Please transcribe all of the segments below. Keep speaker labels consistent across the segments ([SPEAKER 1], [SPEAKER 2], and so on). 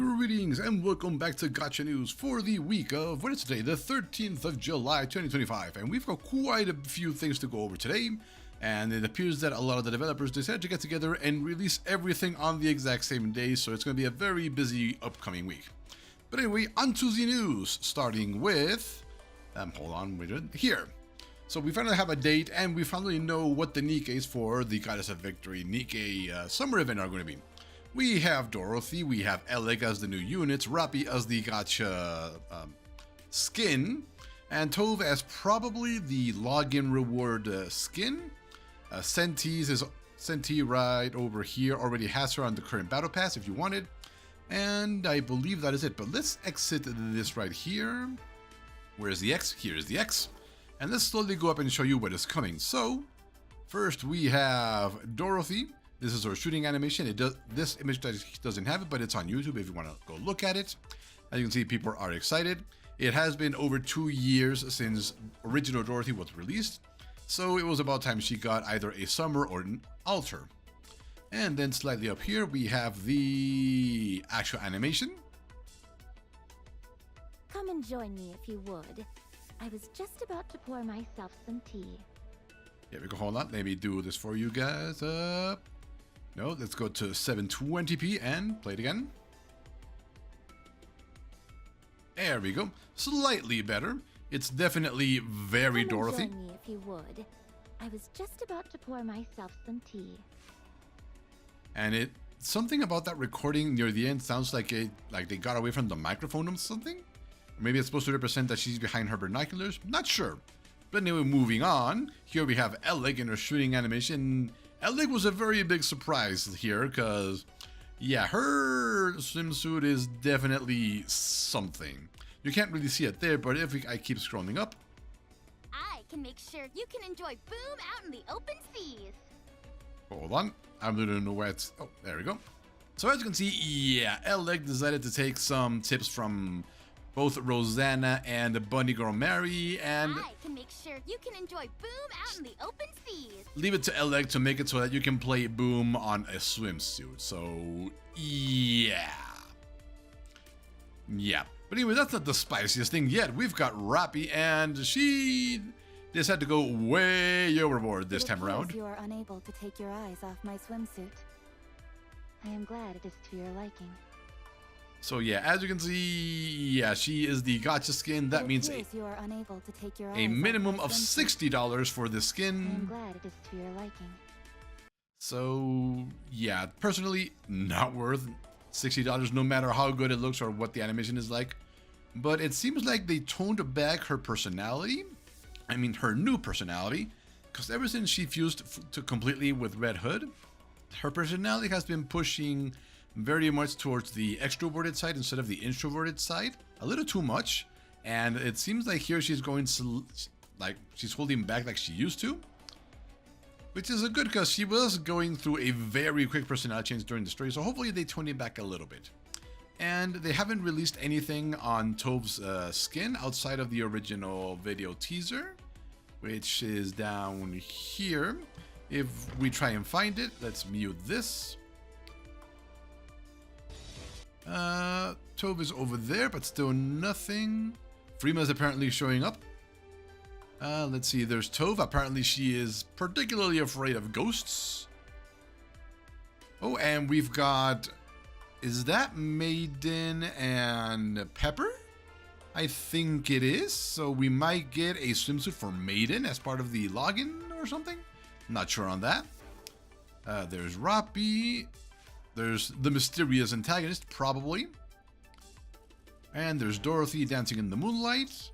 [SPEAKER 1] Greetings and welcome back to Gacha News for the week of, what is today, the 13th of July 2025, and we've got quite a few things to go over today, and it appears that a lot of the developers decided to get together and release everything on the exact same day, so it's going to be a very busy upcoming week. But anyway, onto the news, starting with, hold on, wait, here. So we finally have a date, and we finally know what the Nikkeis for the Goddess of Victory Nikke summer event are going to be. We have Dorothy, we have Elec as the new units, Rappi as the Gacha skin, and Tove as probably the login reward skin. Senti right over here already has her on the current battle pass if you wanted. And I believe that is it, but let's exit this right here. Where is the X? Here is the X. And let's slowly go up and show you what is coming. So, first we have Dorothy. This is her shooting animation. This image doesn't have it, but it's on YouTube if you want to go look at it. As you can see, people are excited. It has been over 2 years since original Dorothy was released, so it was about time she got either a summer or an altar. And then slightly up here, we have the actual animation.
[SPEAKER 2] Come and join me if you would. I was just about to pour myself some tea.
[SPEAKER 1] Here we go, hold on. Let me do this for you guys. No, let's go to 720p and play it again. There we go. Slightly better. It's definitely very Dorothy.
[SPEAKER 2] Join me if you would. I was just about to pour myself some tea.
[SPEAKER 1] And something about that recording near the end sounds like they got away from the microphone or something. Or maybe it's supposed to represent that she's behind her binoculars. Not sure. But anyway, moving on. Here we have Elec in her shooting animation. Elec was a very big surprise here because, yeah, her swimsuit is definitely something. You can't really see it there, but if I keep scrolling up.
[SPEAKER 3] I can make sure you can enjoy boom out in the open seas.
[SPEAKER 1] Hold on. I don't know where it's... Oh, there we go. So as you can see, yeah, Elec decided to take some tips from both Rosanna and the Bunny Girl Mary, and
[SPEAKER 3] I can make sure you can enjoy boom out in the open seas.
[SPEAKER 1] Leave it to Elec to make it so that you can play Boom on a swimsuit. So, yeah. But anyway, that's not the spiciest thing yet. We've got Rappi, and she just had to go way overboard this time around.
[SPEAKER 2] You are unable to take your eyes off my swimsuit. I am glad it is to your liking.
[SPEAKER 1] So yeah, as you can see, yeah, she is the Gacha skin. That means
[SPEAKER 2] you are unable to take your
[SPEAKER 1] a minimum of $60 for this skin.
[SPEAKER 2] I am glad it is to your liking.
[SPEAKER 1] So yeah, personally, not worth $60 no matter how good it looks or what the animation is like. But it seems like they toned back her personality. I mean, her new personality. Because ever since she fused completely with Red Hood, her personality has been pushing very much towards the extroverted side instead of the introverted side. A little too much. And it seems like here she's going to, like, she's holding back like she used to. Which is a good because she was going through a very quick personality change during the story. So hopefully they tone it back a little bit. And they haven't released anything on Tove's skin outside of the original video teaser, which is down here. If we try and find it, let's mute this. Tove is over there, but still nothing. Freema is apparently showing up. Let's see, there's Tove. Apparently she is particularly afraid of ghosts. Oh, and we've got... Is that Maiden and Pepper? I think it is. So we might get a swimsuit for Maiden as part of the login or something. Not sure on that. There's Rappi. There's the mysterious antagonist, probably. And there's Dorothy dancing in the moonlight.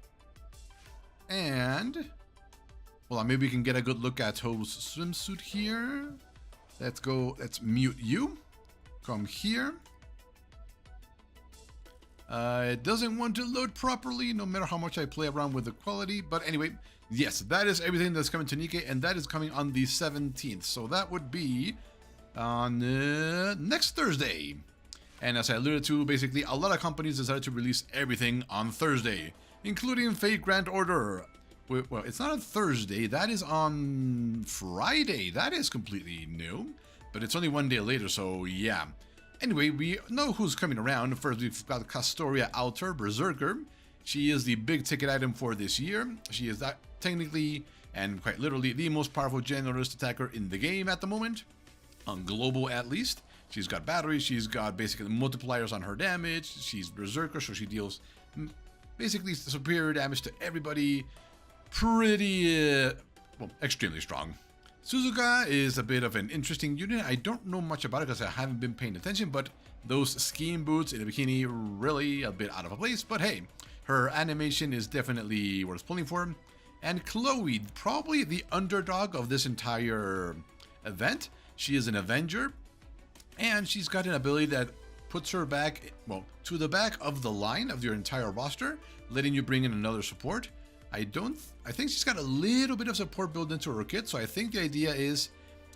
[SPEAKER 1] And... well, maybe we can get a good look at Tove's swimsuit here. Let's go. Let's mute you. Come here. It doesn't want to load properly, no matter how much I play around with the quality. But anyway, yes, that is everything that's coming to Nikke, and that is coming on the 17th. So that would be on next Thursday. And as I alluded to, basically, a lot of companies decided to release everything on Thursday, including Fate Grand Order. Well, it's not on Thursday. That is on Friday. That is completely new. But it's only one day later, so yeah. Anyway, we know who's coming around. First, we've got Castoria Alter, Berserker. She is the big ticket item for this year. She is that technically and quite literally the most powerful generalist attacker in the game at the moment, on global at least. She's got batteries, she's got basically multipliers on her damage, she's Berserker, so she deals basically superior damage to everybody. Pretty, well, extremely strong. Suzuka is a bit of an interesting unit. I don't know much about it because I haven't been paying attention, but those skiing boots in a bikini really a bit out of place. But hey, her animation is definitely worth pulling for. And Chloe, probably the underdog of this entire event. She is an Avenger, and she's got an ability that puts her back, well, to the back of the line of your entire roster, letting you bring in another support. I think she's got a little bit of support built into her kit, so I think the idea is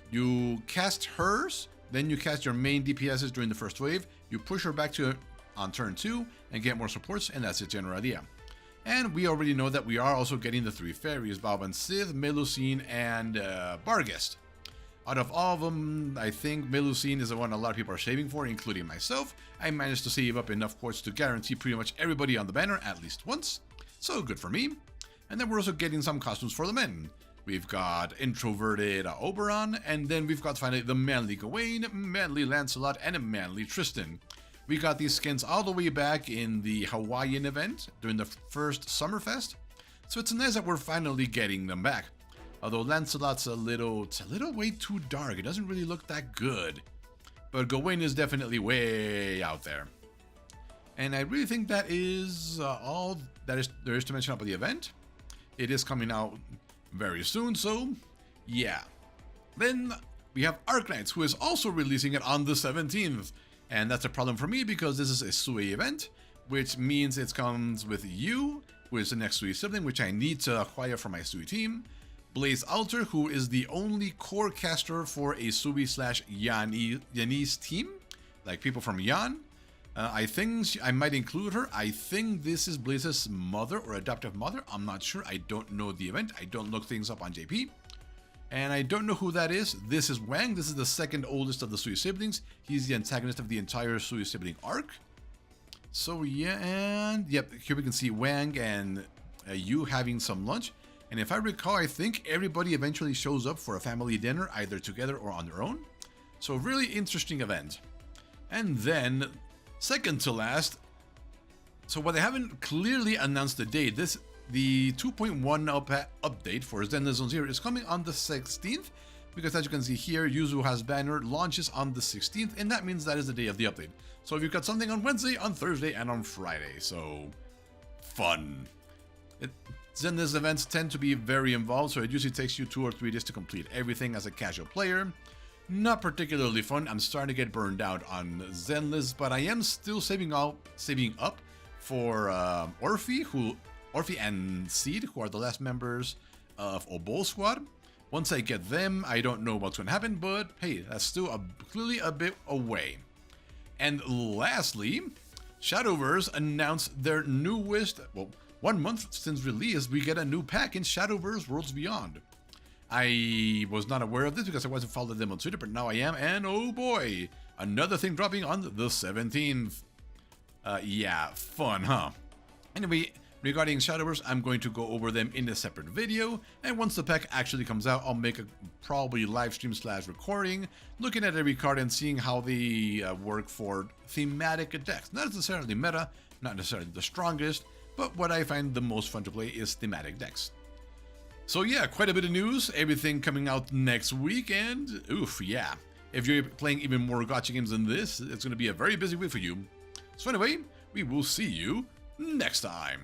[SPEAKER 1] you cast hers, then you cast your main DPSs during the first wave, you push her back to on turn 2 and get more supports, and that's the general idea. And we already know that we are also getting the 3 fairies, Balban Sith, Melusine, and Barghest. Out of all of them, I think Melusine is the one a lot of people are saving for, including myself. I managed to save up enough points to guarantee pretty much everybody on the banner at least once, so good for me. And then we're also getting some costumes for the men. We've got introverted Oberon, and then we've got finally the manly Gawain, manly Lancelot, and a manly Tristan. We got these skins all the way back in the Hawaiian event during the first Summerfest, so it's nice that we're finally getting them back. Although Lancelot's a little way too dark, it doesn't really look that good. But Gawain is definitely way out there. And I really think that is all there is to mention about the event. It is coming out very soon, so yeah. Then we have Arknights, who is also releasing it on the 17th. And that's a problem for me because this is a Sui event, which means it comes with you, who is the next Sui sibling, which I need to acquire for my Sui team. Blaze Alter, who is the only core caster for a Sui/Yanese team, like people from Yan. I think I might include her. I think this is Blaze's mother or adoptive mother. I'm not sure. I don't know the event. I don't look things up on JP. And I don't know who that is. This is Wang. This is the second oldest of the Sui siblings. He's the antagonist of the entire Sui sibling arc. So yeah, and yep, here we can see Wang and Yu having some lunch. And if I recall, I think everybody eventually shows up for a family dinner, either together or on their own. So really interesting event. And then, second to last, so while they haven't clearly announced the date, the 2.1 update for Zenless Zone Zero is coming on the 16th, because as you can see here, Yuzu has banner launches on the 16th, and that means that is the day of the update. So if you've got something on Wednesday, on Thursday, and on Friday, so fun. Zenless events tend to be very involved, so it usually takes you 2 or 3 days to complete everything as a casual player. Not particularly fun. I'm starting to get burned out on Zenless, but I am still saving up for Orphe and Seed, who are the last members of Obol Squad. Once I get them, I don't know what's going to happen, but hey, that's still clearly a bit away. And lastly, Shadowverse announced their newest, well, 1 month since release, we get a new pack in Shadowverse Worlds Beyond. I was not aware of this because I wasn't following them on Twitter, but now I am, and oh boy, another thing dropping on the 17th. Yeah, fun, huh? Anyway, regarding Shadowverse, I'm going to go over them in a separate video, and once the pack actually comes out, I'll make a probably live stream / recording, looking at every card and seeing how they work for thematic decks. Not necessarily meta, not necessarily the strongest, but what I find the most fun to play is thematic decks. So yeah, quite a bit of news, everything coming out next week, and oof, yeah. If you're playing even more gacha games than this, it's going to be a very busy week for you. So anyway, we will see you next time.